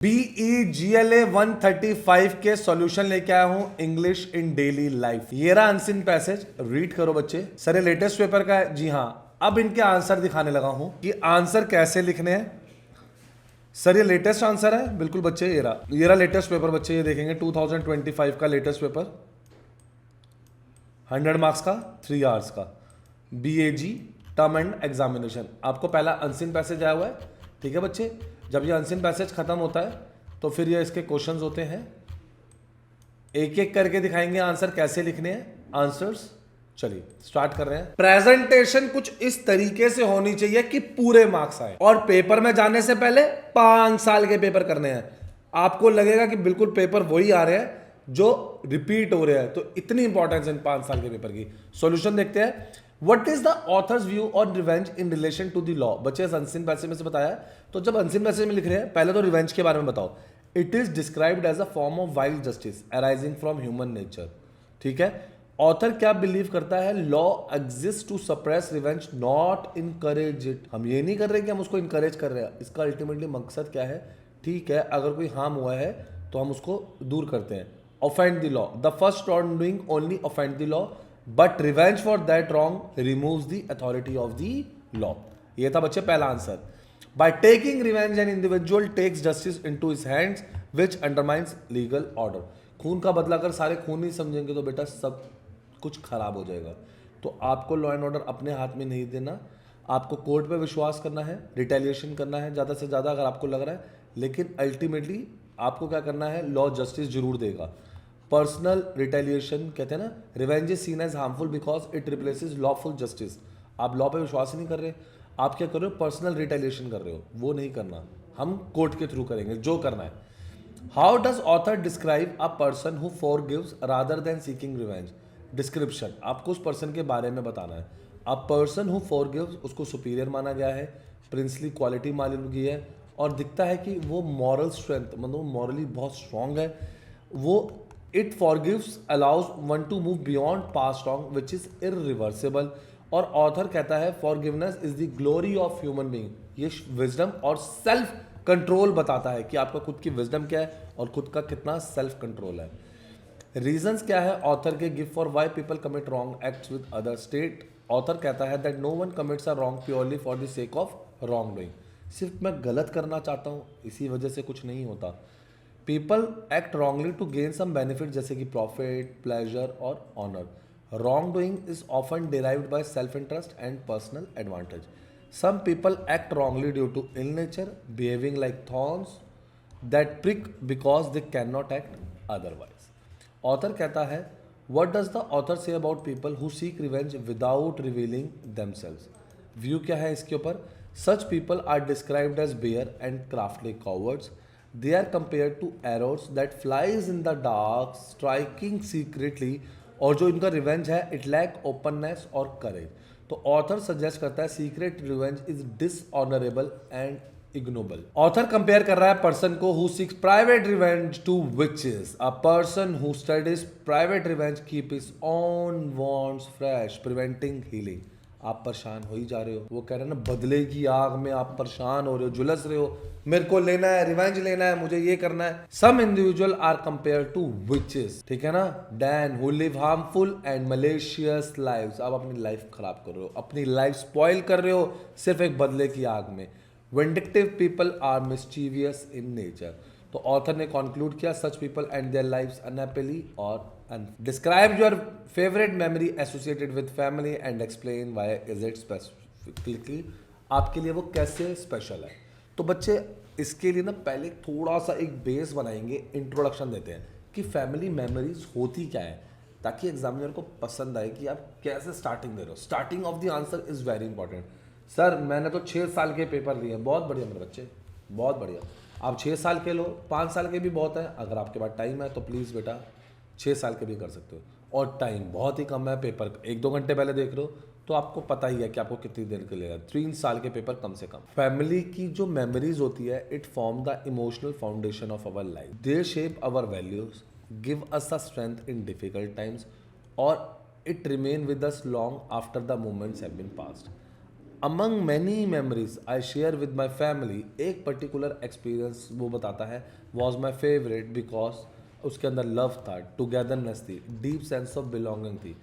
BEGLA 135 के solution लेके आया हूं इंग्लिश इन डेली लाइफ। ये रहा अनसीन पैसेज, रीड करो बच्चे। सर ये लेटेस्ट पेपर का है? जी हाँ। अब इनके आंसर दिखाने लगा हूं कि आंसर कैसे लिखने हैं। सर ये लेटेस्ट आंसर है, बिल्कुल बच्चे। ये रहा लेटेस्ट पेपर बच्चे, ये देखेंगे 2025 का लेटेस्ट पेपर, 100 मार्क्स का, 3 आवर्स का, BAG टर्म एंड एग्जामिनेशन। आपको पहला अनसीन पैसेज आया हुआ है, ठीक है बच्चे। जब ये अनसीन पैसेज खत्म होता है तो फिर ये इसके क्वेश्चंस होते हैं, एक एक करके दिखाएंगे आंसर कैसे लिखने हैं आंसर्स। चलिए स्टार्ट कर रहे हैं। प्रेजेंटेशन कुछ इस तरीके से होनी चाहिए कि पूरे मार्क्स आए, और पेपर में जाने से पहले 5 साल के पेपर करने हैं। आपको लगेगा कि बिल्कुल पेपर वही आ रहे हैं जो रिपीट हो रहे हैं, तो इतनी इंपॉर्टेंस इन 5 साल के पेपर की। सॉल्यूशन देखते हैं। What is the author's view on revenge in relation to the law? बच्चे अनसीन पैसेज में से बताया, तो जब अनसीन पैसेज में लिख रहे हैं पहले तो रिवेंज के बारे में बताओ। It is described as a form of wild justice arising from human nature, ठीक है। ऑथर क्या बिलीव करता है? Law exist to suppress revenge, not encourage it. हम ये नहीं कर रहे कि हम उसको इनकरेज कर रहे हैं, इसका अल्टीमेटली मकसद क्या है? ठीक है, अगर कोई हार्म हुआ है तो हम उसको दूर करते हैं। Offend the law, the first wrong doing only offend the law, but revenge for that wrong removes the authority of the law. ये था बच्चे पहला answer. By taking revenge an individual takes justice into his hands which undermines legal order. खून का बदला कर सारे खून नहीं समझेंगे तो बेटा सब कुछ खराब हो जाएगा। तो आपको लॉ एंड ऑर्डर अपने हाथ में नहीं देना, आपको कोर्ट पे विश्वास करना है, रिटेलिएशन करना है ज़्यादा से ज़्यादा अगर आपको लग रहा है, लेकिन अल्टीमेटली आपको क्या करना है? लॉ जस्टिस जरूर देगा। पर्सनल रिटेलिएशन कहते हैं ना, revenge is seen as harmful because it replaces lawful justice. आप लॉ पे विश्वास ही नहीं कर रहे, आप क्या कर रहे हो? पर्सनल रिटेलिएशन कर रहे हो। वो नहीं करना, हम कोर्ट के थ्रू करेंगे जो करना है। How does author describe a person who forgives rather than seeking revenge? Description, आपको उस पर्सन के बारे में बताना है। अ पर्सन हु फॉरगिव्स, उसको सुपीरियर माना गया है, प्रिंसली क्वालिटी मानी गई है, और दिखता है कि वो मॉरल स्ट्रेंथ, मतलब मॉरली बहुत स्ट्रांग है वो। It forgives allows one two move beyond past wrong which is irreversible. और ऑथर कहता है forgiveness is the glory of human being. ये विजडम और सेल्फ कंट्रोल बताता है कि आपका खुद की विजडम क्या है और खुद का कितना सेल्फ कंट्रोल है। रीजंस क्या है ऑथर के? Give for why people commit wrong acts with other state. Author कहता है that no one commits a wrong purely for the sake of wrong doing. सिर्फ मैं गलत करना चाहता हूँ इसी वजह से कुछ नहीं होता। People act wrongly to gain some benefit, जैसे कि प्रॉफिट, प्लेजर और honour. Wrong doing is often derived by self interest and personal advantage. Some people act wrongly due to ill nature, behaving like thorns that prick because they can not act otherwise. Author कहता है what does the author say about people who seek revenge without revealing themselves? View क्या है इसके ऊपर? Such people are described as bare and craftily cowards. They are compared to arrows that flies in the dark, striking secretly। और जो इनका revenge है it lack openness और करेज। तो ऑथर सजेस्ट करता है secret revenge is dishonourable and ignoble. Author compare कर रहा है पर्सन को who seeks private revenge to witches. A person who studies private revenge keep his own wants fresh, preventing healing. आप परेशान हो ही जा रहे हो, वो कह रहे हैं ना, बदले की आग में आप परेशान हो रहे हो, झुलस रहे हो, मेरे को लेना है, रिवेंज लेना है, मुझे ये करना है। Some individual are compare to witches, ठीक है ना, than who live harmful and malicious lives. आप अपनी लाइफ खराब कर रहे हो, अपनी लाइफ स्पॉइल कर रहे हो सिर्फ एक बदले की आग में। Vindictive people are mischievous in nature. तो ऑथर ने कंक्लूड किया such people and their lives unhappily और describe your favourite memory associated with family and explain why is it specifically, आपके लिए वो कैसे स्पेशल है। तो बच्चे इसके लिए ना पहले थोड़ा सा एक बेस बनाएंगे, इंट्रोडक्शन देते हैं कि फैमिली मेमोरीज होती क्या है, ताकि एग्जामिनर को पसंद आए कि आप कैसे स्टार्टिंग दे रहे हो। Starting of the answer is very important. Sir मैंने तो 6 साल के पेपर दिए हैं। बहुत बढ़िया मेरे बच्चे, बहुत बढ़िया। आप 6 साल के लो, 5 साल के भी बहुत है। अगर आपके पास टाइम है तो प्लीज़ बेटा 6 साल के भी कर सकते हो, और टाइम बहुत ही कम है। पेपर 1-2 घंटे पहले देख लो तो आपको पता ही है कि आपको कितनी देर के लिए 3 साल के पेपर कम से कम। फैमिली की जो मेमोरीज होती है it form the emotional foundation of our life. They shape our values, give us a strength in difficult times, और it remain with us long after the moments have been passed. Among many memories I share with my family, एक particular experience वो बताता है was my favourite because उसके अंदर love था, togetherness थी, deep sense of belonging थी।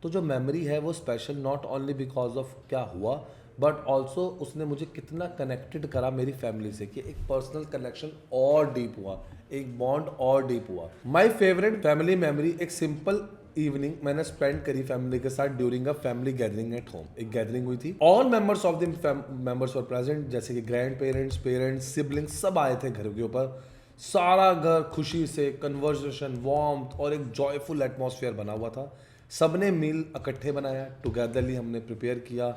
तो जो मेमोरी है वो special not only because of क्या हुआ बट ऑल्सो उसने मुझे कितना कनेक्टेड करा मेरी फैमिली से कि एक पर्सनल कनेक्शन और डीप हुआ, एक बॉन्ड और डीप हुआ। माई फेवरेट फैमिली मेमोरी एक सिंपल इवनिंग मैंने स्पेंड करी फैमिली के साथ during a family gathering at home. एक गैदरिंग हुई थी, all members of the members were present, जैसे कि ग्रैंड पेरेंट्स, पेरेंट्स, सिबलिंग्स सब आए थे घर के ऊपर। सारा घर खुशी से, कन्वर्सेशन, वार्मथ और एक जॉयफुल एटमॉस्फेयर बना हुआ था। सबने मील इकट्ठे बनाया, टुगेदरली हमने प्रिपेयर किया,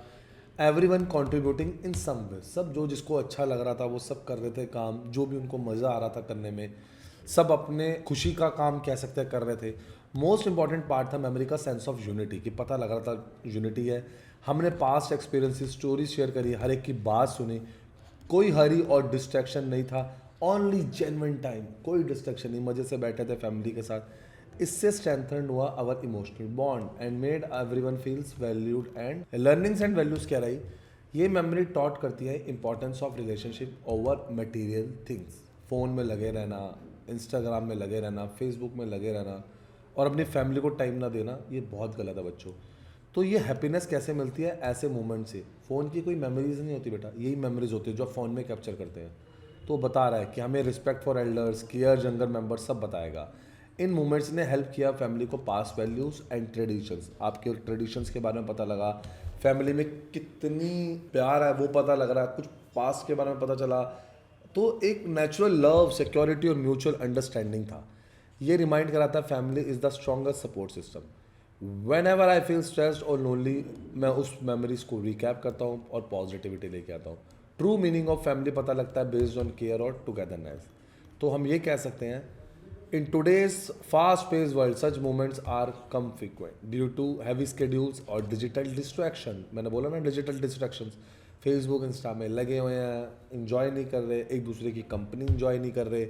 एवरीवन कंट्रीब्यूटिंग इन सम वे। सब जो जिसको अच्छा लग रहा था वो सब कर रहे थे काम, जो भी उनको मज़ा आ रहा था करने में, सब अपने खुशी का काम कह सकते हैं कर रहे थे। मोस्ट इंपॉर्टेंट पार्ट था मेमोरी का सेंस ऑफ यूनिटी, कि पता लग रहा था यूनिटी है। हमने पास्ट एक्सपीरियंसेस, स्टोरीज शेयर करी, हर एक की बात सुनी, कोई हरी और डिस्ट्रैक्शन नहीं था, ओनली जेन्युइन टाइम, कोई डिस्ट्रैक्शन नहीं, मज़े से बैठे थे फैमिली के साथ। इससे स्ट्रेंथन हुआ our emotional bond and made everyone feels valued and learnings and values क्या रही, ये मेमोरी टॉट करती है importance of relationship over material things. Phone में लगे रहना, इंस्टाग्राम में लगे रहना, फेसबुक में लगे रहना और अपनी फैमिली को टाइम ना देना, ये बहुत गलत है बच्चों। तो ये हैप्पीनेस कैसे मिलती है? ऐसे मोमेंट से। फ़ोन की कोई मेमोरीज नहीं होती बेटा, यही मेमोरीज होती है जो फ़ोन में कैप्चर करते हैं। तो बता रहा है कि हमें respect for elders, care younger members, सब बताएगा। इन मोमेंट्स ने हेल्प किया फैमिली को पास वैल्यूज़ एंड ट्रेडिशंस, आपके ट्रेडिशंस के बारे में पता लगा, फैमिली में कितनी प्यार है वो पता लग रहा है, कुछ पास्ट के बारे में पता चला। तो एक नेचुरल लव, सिक्योरिटी और म्यूचुअल अंडरस्टैंडिंग था। ये रिमाइंड कराता है family is the strongest support system. When ever I feel stressed और लोनली, मैं उस मेमोरीज को रिकैप करता हूँ और पॉजिटिविटी लेके आता हूँ। ट्रू मीनिंग ऑफ फैमिली पता लगता है बेस्ड ऑन केयर और टुगेदरनेस। तो हम ये कह सकते हैं in today's fast pace world such moments are कम frequent due to heavy schedules और डिजिटल डिस्ट्रैक्शन। मैंने बोला ना, डिजिटल डिस्ट्रैक्शंस, फेसबुक इंस्टा में लगे हुए हैं, इंजॉय नहीं कर रहे, एक दूसरे की कंपनी इंजॉय नहीं कर रहे।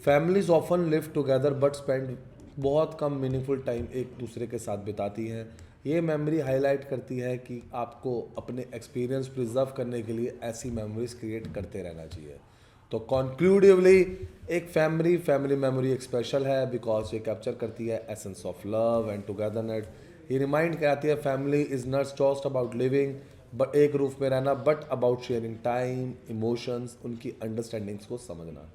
Families often live together but spend बहुत कम मीनिंगफुल टाइम एक दूसरे के साथ बिताती हैं। ये मेमोरी हाईलाइट करती है कि आपको अपने एक्सपीरियंस प्रिजर्व करने के लिए ऐसी मेमोरीज क्रिएट करते रहना चाहिए। तो कॉन्क्लूडिवली एक फैमिली मेमोरी एक स्पेशल है बिकॉज ये कैप्चर करती है essence of love and togetherness. ये रिमाइंड कराती है family is not just about living but एक रूफ में रहना, but about sharing time, emotions, उनकी अंडरस्टैंडिंग्स को समझना।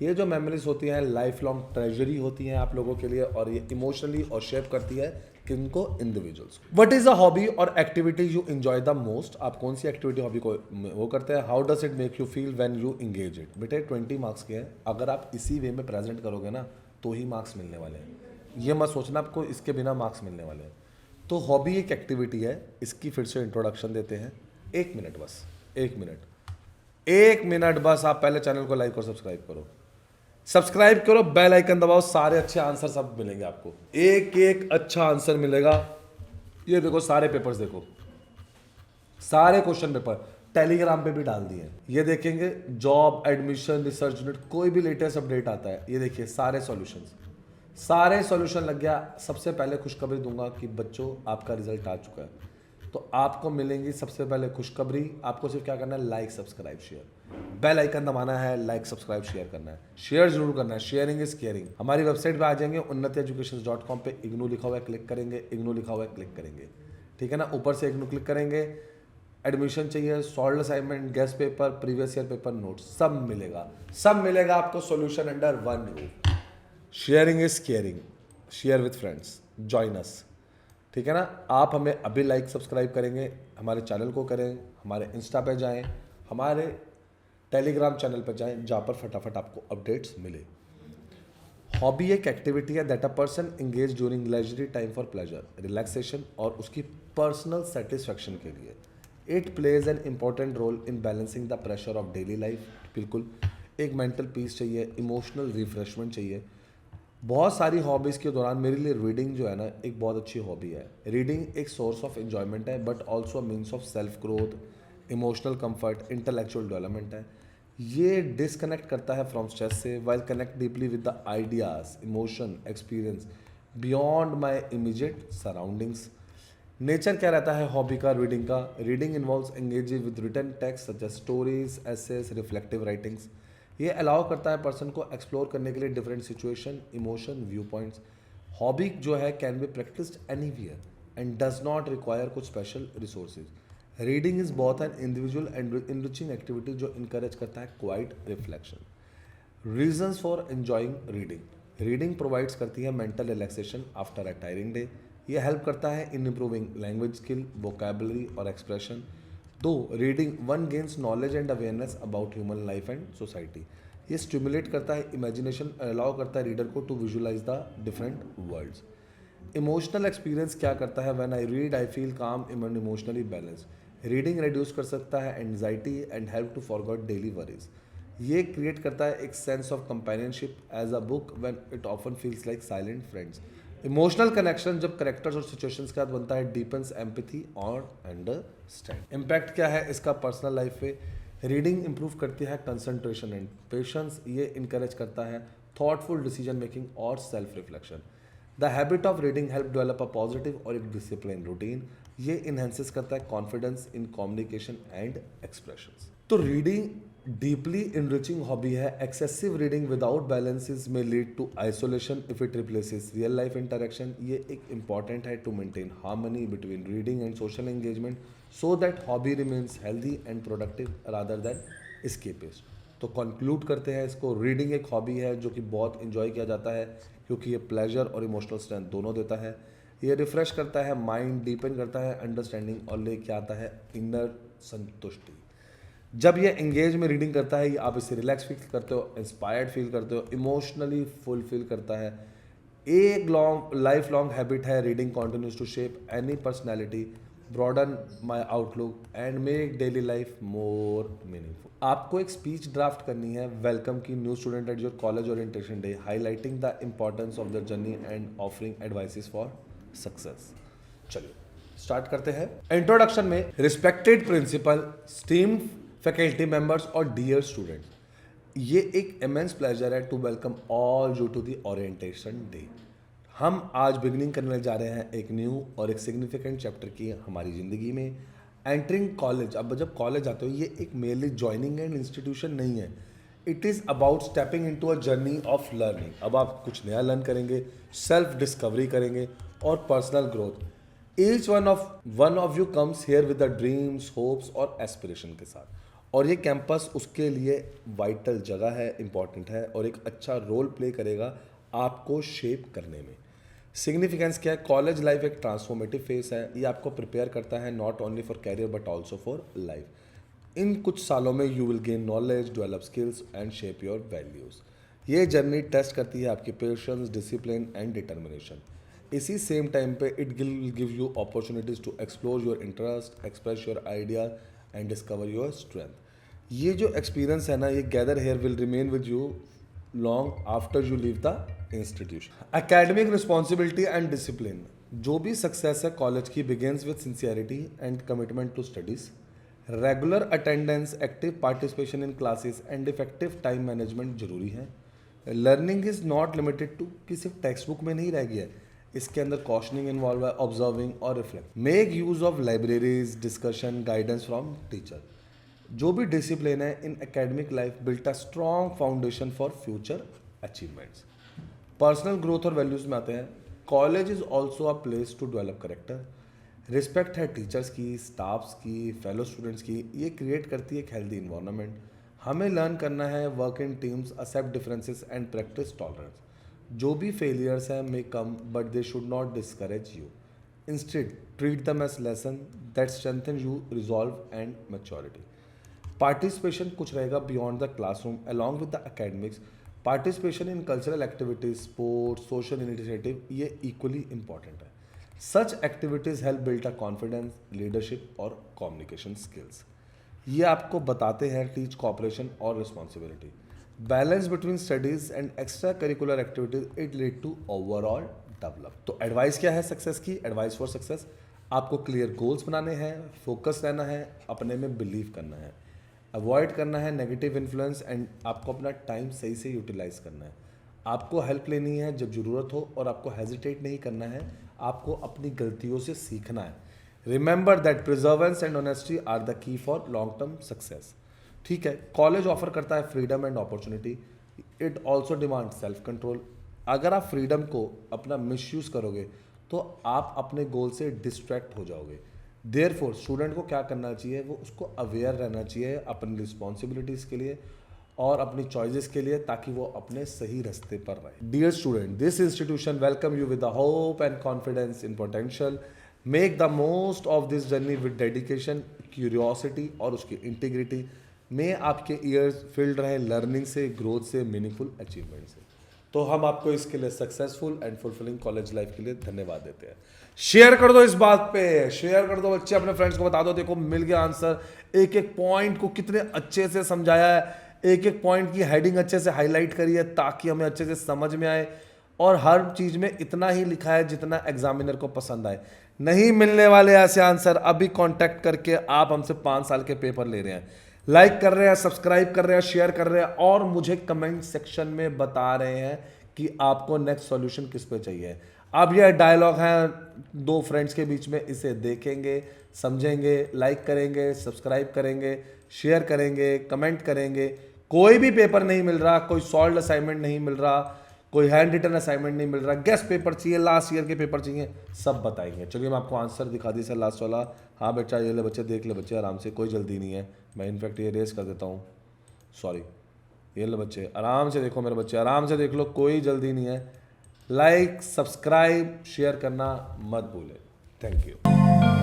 ये जो मेमोरीज होती हैं लाइफ लॉन्ग ट्रेजरी होती हैं आप लोगों के लिए, और ये इमोशनली और शेप करती है किनको, individuals. What is a hobby और activity you enjoy the most? आप कौन सी एक्टिविटी हॉबी को वो करते हैं? How does it make you feel when you engage it? बेटे 20 मार्क्स के हैं, अगर आप इसी वे में प्रेजेंट करोगे ना तो ही मार्क्स मिलने वाले हैं। ये मत सोचना आपको इसके बिना मार्क्स मिलने वाले हैं। तो हॉबी एक एक्टिविटी है, इसकी फिर से इंट्रोडक्शन देते हैं। 1 मिनट बस, 1 मिनट बस, आप पहले चैनल को लाइक और सब्सक्राइब करो, बेल आइकन दबाओ, सारे अच्छे आंसर सब मिलेंगे आपको, एक एक अच्छा आंसर मिलेगा। ये देखो सारे पेपर्स, देखो सारे क्वेश्चन पेपर टेलीग्राम पे भी डाल दिए। ये देखेंगे जॉब, एडमिशन, रिसर्च यूनिट, कोई भी लेटेस्ट अपडेट आता है, ये देखिए सारे सॉल्यूशन लग गया। सबसे पहले खुशखबरी दूंगा कि बच्चों आपका रिजल्ट आ चुका है, तो आपको मिलेंगी सबसे पहले खुशखबरी। आपको सिर्फ क्या करना है, like subscribe share, bell icon दबाना है, लाइक सब्सक्राइब शेयर करना है, शेयर जरूर करना है, शेयरिंग इज केयरिंग। हमारी वेबसाइट पे आ जाएंगे unnatieducation.com पे, इग्नू लिखा हुआ है क्लिक करेंगे, इग्नू लिखा हुआ है क्लिक करेंगे, ठीक है ना। ऊपर से इग्नू क्लिक करेंगे, एडमिशन चाहिए, solve assignment, guest paper, previous year paper, notes, सब मिलेगा आपको solution under one roof. Sharing is caring, share with friends, join us, ठीक है ना। आप हमें अभी लाइक सब्सक्राइब करेंगे, हमारे चैनल को करें, हमारे इंस्टा पे जाएं, हमारे टेलीग्राम चैनल पर जाएं, जहाँ पर फटाफट आपको अपडेट्स मिले। हॉबी एक एक्टिविटी है that a person engage during leisurely time for pleasure, relaxation और उसकी पर्सनल सेटिस्फैक्शन के लिए। It plays an important role in balancing the pressure of daily life. बिल्कुल, एक मेंटल पीस चाहिए, इमोशनल रिफ्रेशमेंट चाहिए। बहुत सारी हॉबीज़ के दौरान मेरे लिए रीडिंग जो है ना एक बहुत अच्छी हॉबी है। रीडिंग एक सोर्स ऑफ एंजॉयमेंट है but also means of self growth, emotional comfort, intellectual development है। ये डिसकनेक्ट करता है फ्रॉम स्ट्रेस से while connect deeply with the ideas, emotion, experience beyond my immediate surroundings. Nature क्या रहता है हॉबी का, रीडिंग का? Reading involves engaging with written text such as stories, essays, reflective writings. ये अलाउ करता है पर्सन को एक्सप्लोर करने के लिए different situation, emotion, view points. Hobby जो है can be practised anywhere and does not require कुछ special resources. Reading is both an individual and enriching activity जो इनकरेज करता है quiet reflection. Reasons for enjoying reading. Reading provides करती है mental relaxation after a tiring day. ये help करता है in improving language skill, vocabulary और expression. दो, reading one gains knowledge and awareness about human life and society. ये stimulate करता है इमेजिनेशन, अलाउ करता है रीडर को to visualize the different worlds. Emotional experience क्या करता है? When I read I feel calm and emotionally balance. Reading reduce कर सकता है anxiety and help to forgot daily worries. ये क्रिएट करता है एक sense of companionship as a book when it often feels like silent friends. Emotional connection जब characters और situations के साथ बनता है, डीपन्स एम्पैथी और अंडरस्टैंड। इम्पैक्ट क्या है इसका पर्सनल लाइफ पे? रीडिंग इंप्रूव करती है कंसंट्रेशन एंड पेशेंस। ये इनकरेज करता है थॉटफुल डिसीजन मेकिंग और self reflection. The habit of reading help develop a positive और एक डिसिप्लिन रूटीन। ये इन्हेंसेस करता है confidence in communication and expressions. तो रीडिंग डीपली इनरिचिंग हॉबी है। Excessive reading without balances may lead to isolation if it replaces real life interaction. ये एक important है to maintain harmony between reading and social engagement so that hobby remains healthy and productive rather than escapist. तो conclude करते हैं इसको, reading एक hobby है जो कि बहुत इंजॉय किया जाता है क्योंकि ये प्लेजर और इमोशनल स्ट्रेंथ दोनों देता है। ये रिफ्रेश करता है माइंड, डीपन करता है अंडरस्टैंडिंग और लेके आता है इनर संतुष्टि। जब ये एंगेज में रीडिंग करता है, आप इसे रिलैक्स फील करते हो, इंस्पायर्ड फील करते हो, इमोशनली फुलफिल करता है। एक लाइफ लॉन्ग हैबिट है। Reading continues to shape any personality, broaden my outlook and make daily life more meaningful. आपको एक स्पीच ड्राफ्ट करनी है वेलकम की new student at your college orientation day, highlighting the importance of the journey and offering advices for success. चलिए start करते हैं। Introduction में respected principal, esteemed faculty members और डियर स्टूडेंट्स, ये एक इमेंस प्लेजर है to welcome all you to the orientation day. हम आज बिगनिंग करने जा रहे हैं एक न्यू और एक सिग्निफिकेंट चैप्टर की हमारी ज़िंदगी में, एंटरिंग कॉलेज। अब जब कॉलेज आते हो, ये एक मेनली ज्वाइनिंग एंड इंस्टीट्यूशन नहीं है, it is about stepping into a journey of learning. अब आप कुछ नया लर्न करेंगे, सेल्फ डिस्कवरी करेंगे और personal growth. Each one of you comes here with the dreams, hopes और एस्पिरेशन के साथ, और ये कैंपस उसके लिए वाइटल जगह है, इंपॉर्टेंट है और एक अच्छा रोल प्ले करेगा आपको शेप करने में। सिग्निफिकेंस क्या है? कॉलेज लाइफ एक ट्रांसफॉर्मेटिव फेस है। ये आपको प्रिपेयर करता है not only for career but also for life. इन कुछ सालों में you will gain knowledge, develop skills and shape your values. ये जर्नी टेस्ट करती है आपकी पेशेंस, डिसिप्लिन एंड डिटर्मिनेशन। इसी सेम टाइम पे it will give you opportunities to explore your interest, express your idea and discover your strength. ये जो experience है ना, ये gather here will remain with you long after you leave the institution. Academic responsibility and discipline. जो भी success है college की begins with sincerity and commitment to studies. Regular attendance, active participation in classes and effective time management जरूरी है। Learning is not limited to कि सिर्फ text book में नहीं रह गया है, इसके अंदर क्वेश्चनिंग इन्वॉल्व है, ऑब्जर्विंग और reflect. Make use of libraries, discussion, guidance from teacher. जो भी डिसिप्लिन है in academic life built a strong foundation for future achievements. Personal growth और वैल्यूज में आते हैं। College is also a place to develop character. Respect है teachers की, staffs की, फेलो स्टूडेंट्स की। ये क्रिएट करती है एक हेल्दी इन्वायरमेंट। हमें लर्न करना है work in teams, accept differences and practise tolerance. जो भी फेलियर्स हैं may come but they should not discourage you. Instead treat them as lesson that strengthen you resolve and maturity. Participation कुछ रहेगा beyond the classroom along with the academics. Participation in cultural activities, sports, social initiative, ये equally important है। Such activities help build a confidence, leadership और communication skills. ये आपको बताते हैं teach cooperation और responsibility. Balance between studies and extra curricular activities, it lead to overall develop. तो advice क्या है सक्सेस की? एडवाइस फॉर सक्सेस, आपको क्लियर गोल्स बनाने हैं, फोकस रहना है, अपने में बिलीव करना है, अवॉइड करना है नेगेटिव इन्फ्लुएंस एंड आपको अपना टाइम सही से यूटिलाइज करना है। आपको हेल्प लेनी है जब ज़रूरत हो और आपको हेजिटेट नहीं करना है, आपको अपनी गलतियों से सीखना है। Remember that perseverance and honesty are the key for long term success. ठीक है, कॉलेज ऑफर करता है freedom and opportunity, it also demand self control. अगर आप फ्रीडम को अपना मिसयूज करोगे तो आप अपने गोल से डिस्ट्रैक्ट हो जाओगे। देयरफॉर स्टूडेंट को क्या करना चाहिए, वो उसको अवेयर रहना चाहिए अपनी रिस्पॉन्सिबिलिटीज़ के लिए और अपनी चॉइसेस के लिए, ताकि वो अपने सही रास्ते पर रहे। Dear student, this institution welcome you with the hope and confidence in potential. Make the most of this journey with dedication, curiosity और उसकी इंटीग्रिटी। में आपके ईयर्स फिल्ड रहे लर्निंग से, ग्रोथ से, मीनिंगफुल अचीवमेंट से। तो हम आपको इसके लिए successful and fulfilling college life के लिए धन्यवाद देते हैं। शेयर कर दो इस बात पे, शेयर कर दो बच्चे, अपने फ्रेंड्स को बता दो, देखो मिल गया आंसर। एक एक पॉइंट को कितने अच्छे से समझाया है, एक एक पॉइंट की हेडिंग अच्छे से हाईलाइट करी है ताकि हमें अच्छे से समझ में आए, और हर चीज में इतना ही लिखा है जितना एग्जामिनर को पसंद आए। नहीं मिलने वाले ऐसे आंसर, अभी कांटेक्ट करके आप हमसे 5 साल के पेपर ले रहे हैं, लाइक कर रहे हैं, सब्सक्राइब कर रहे हैं, शेयर कर रहे हैं, और मुझे कमेंट सेक्शन में बता रहे हैं कि आपको नेक्स्ट सॉल्यूशन किस पे चाहिए। अब यह डायलॉग है दो फ्रेंड्स के बीच में, इसे देखेंगे, समझेंगे, लाइक करेंगे, सब्सक्राइब करेंगे, शेयर करेंगे, कमेंट करेंगे। कोई भी पेपर नहीं मिल रहा, कोई सॉल्व असाइनमेंट नहीं मिल रहा, कोई हैंड रिटन असाइनमेंट नहीं मिल रहा, गेस्ट पेपर चाहिए, लास्ट ईयर के पेपर चाहिए, सब बताएंगे। चलिए मैं आपको आंसर दिखा दी सर लास्ट वाला। हाँ बेटा, ये ले बच्चे, देख ले बच्चे आराम से, कोई जल्दी नहीं है। मैं इनफैक्ट ये रेस कर देता हूँ, सॉरी। ये ले बच्चे, आराम से देखो मेरे बच्चे, आराम से देख लो, कोई जल्दी नहीं है। लाइक, सब्सक्राइब, शेयर करना मत भूलें। Thank you.